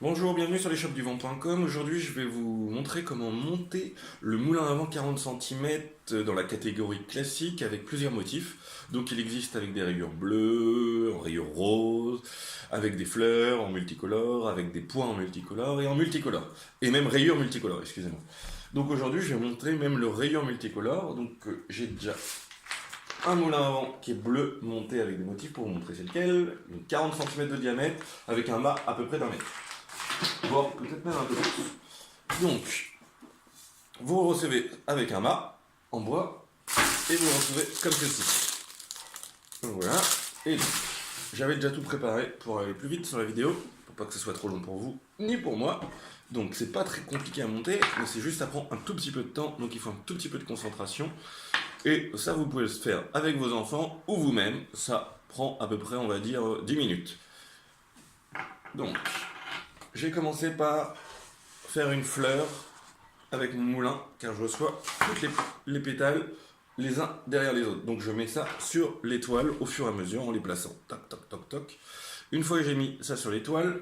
Bonjour, bienvenue sur lesshopsduvent.com. Aujourd'hui, je vais vous montrer comment monter le moulin à vent 40 cm dans la catégorie classique avec plusieurs motifs. Donc, il existe avec des rayures bleues, en rayures roses, avec des fleurs en multicolore, avec des points en multicolore et en multicolore. Et même rayures multicolores, excusez-moi. Donc, aujourd'hui, je vais vous montrer même le rayure multicolore. Donc, j'ai déjà un moulin à vent qui est bleu monté avec des motifs pour vous montrer c'est lequel. Une 40 cm de diamètre avec un mât à peu près d'1 mètre. Voire peut-être même un peu plus. Donc, vous recevez avec un mât en bois et vous le recevez comme ceci. Donc voilà. Et donc, j'avais déjà tout préparé pour aller plus vite sur la vidéo, pour pas que ce soit trop long pour vous ni pour moi. Donc c'est pas très compliqué à monter, mais c'est juste ça prend un tout petit peu de temps, donc il faut un tout petit peu de concentration. Et ça vous pouvez le faire avec vos enfants ou vous-même, ça prend à peu près on va dire 10 minutes. Donc, j'ai commencé par faire une fleur avec mon moulin, car je reçois toutes les pétales les uns derrière les autres. Donc je mets ça sur l'étoile au fur et à mesure en les plaçant. Toc, toc, toc, toc. Une fois que j'ai mis ça sur l'étoile,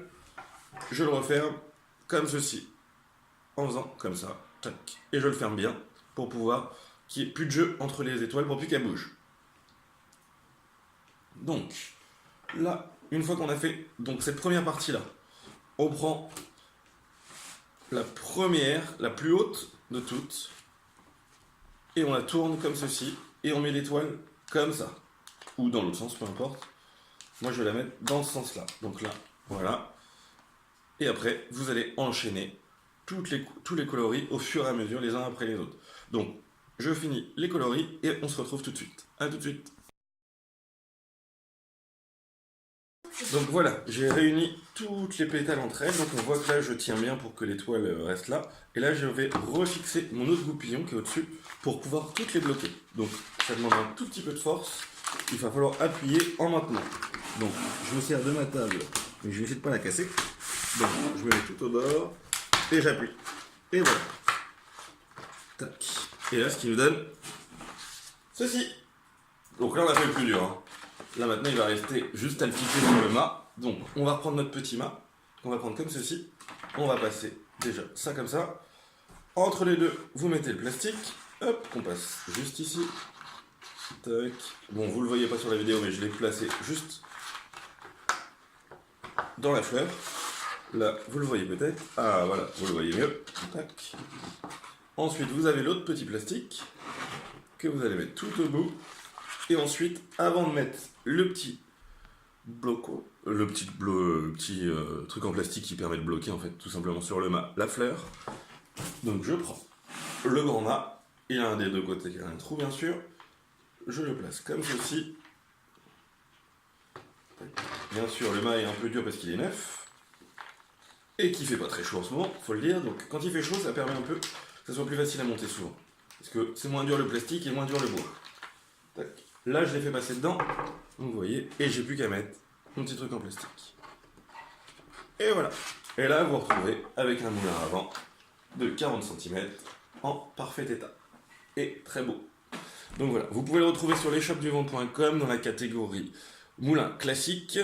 je le referme comme ceci, en faisant comme ça. Tac. Et je le ferme bien pour pouvoir qu'il n'y ait plus de jeu entre les étoiles pour plus qu'elles bougent. Donc, là, une fois qu'on a fait donc cette première partie-là, on prend la première, la plus haute de toutes, et on la tourne comme ceci, et on met l'étoile comme ça, ou dans l'autre sens, peu importe. Moi, je vais la mettre dans ce sens-là. Donc là, voilà. Et après, vous allez enchaîner tous les coloris au fur et à mesure, les uns après les autres. Donc, je finis les coloris, et on se retrouve tout de suite. A tout de suite. Donc voilà, j'ai réuni toutes les pétales entre elles, donc on voit que là je tiens bien pour que l'étoile reste là, et là je vais refixer mon autre goupillon qui est au-dessus pour pouvoir toutes les bloquer. Donc ça demande un tout petit peu de force, il va falloir appuyer en maintenant. Donc je me sers de ma table, mais je vais essayer de ne pas la casser. Donc je me mets tout au bord, et j'appuie. Et voilà. Tac. Et là ce qui nous donne ceci. Donc là on a fait le plus dur. Là maintenant il va rester juste à le fixer sur le mât. Donc on va reprendre notre petit mât, qu'on va prendre comme ceci. On va passer déjà ça comme ça. Entre les deux, vous mettez le plastique. Hop, qu'on passe juste ici. Tac. Bon, vous le voyez pas sur la vidéo, mais je l'ai placé juste dans la fleur. Là, vous le voyez peut-être. Ah voilà, vous le voyez mieux. Tac. Ensuite, vous avez l'autre petit plastique que vous allez mettre tout au bout. Et ensuite, avant de mettre le petit bloco, le petit truc en plastique qui permet de bloquer en fait tout simplement sur le mât la fleur. Donc je prends le grand mât, il y a un des deux côtés qui a un trou bien sûr. Je le place comme ceci. Bien sûr, le mât est un peu dur parce qu'il est neuf et qu'il fait pas très chaud en ce moment, faut le dire. Donc quand il fait chaud, ça permet un peu que ça soit plus facile à monter souvent. Parce que c'est moins dur le plastique et moins dur le bois. Tac. Là, je l'ai fait passer dedans, vous voyez, et j'ai plus qu'à mettre mon petit truc en plastique. Et voilà. Et là, vous retrouvez avec un moulin à vent de 40 cm en parfait état. Et très beau. Donc voilà, vous pouvez le retrouver sur lesshopsduvent.com dans la catégorie moulin classique,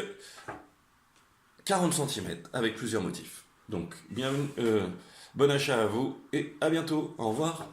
40 cm avec plusieurs motifs. Donc, bienvenue, bon achat à vous et à bientôt. Au revoir.